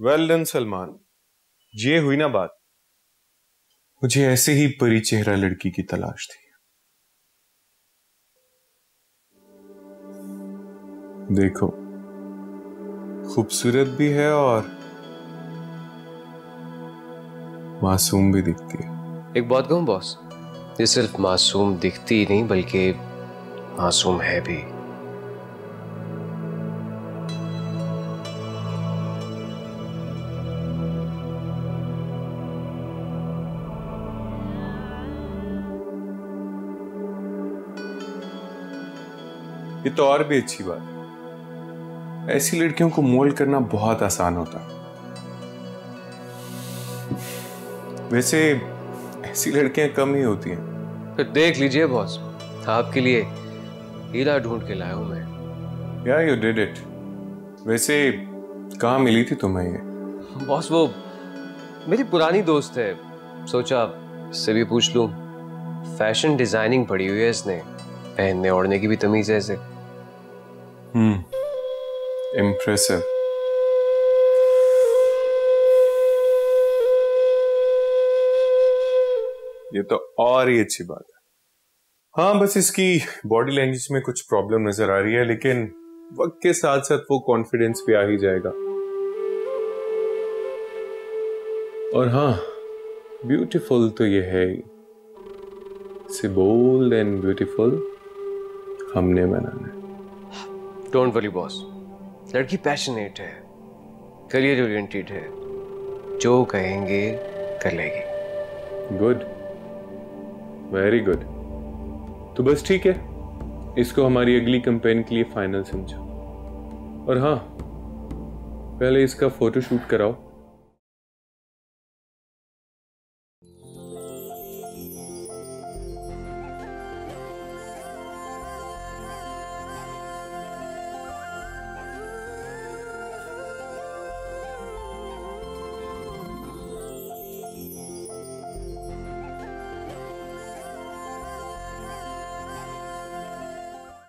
Well done Salman, ये हुई ना बात। मुझे ऐसे ही परी चेहरा लड़की की तलाश थी। देखो, खूबसूरत भी है और मासूम भी दिखती है। एक बात कहूं बॉस, ये सिर्फ मासूम दिखती ही नहीं बल्कि मासूम है भी। ये तो और भी अच्छी बात है। ऐसी लड़कियों को मोल्ड करना बहुत आसान होता है। वैसे ऐसी लड़कियां कम ही होती हैं। फिर देख लीजिए बॉस, आपके लिए हीरा ढूंढ के लाया हूं मैं। या यू डिड इट। वैसे कहाँ मिली थी तुम्हें ये? बॉस वो मेरी पुरानी दोस्त है, सोचा इससे भी पूछ लूं। फैशन डिजाइनिंग पढ़ी हुई है इसने, पहनने ओढ़ने की भी तमीज है इसे। इम्प्रेसिव। ये तो और ही अच्छी बात है। हाँ, बस इसकी बॉडी लैंग्वेज में कुछ प्रॉब्लम नजर आ रही है, लेकिन वक्त के साथ साथ वो कॉन्फिडेंस भी आ ही जाएगा। और हाँ, ब्यूटीफुल तो ये है ही। से बोल्ड एंड ब्यूटीफुल हमने बनाना है। डोंट वरी बॉस, लड़की पैशनेट है, करियर ओरिएंटेड है, जो कहेंगे कर लेगी। Good, very good. तो बस ठीक है, इसको हमारी अगली कैंपेन के लिए फाइनल समझो। और हाँ, पहले इसका फोटोशूट कराओ।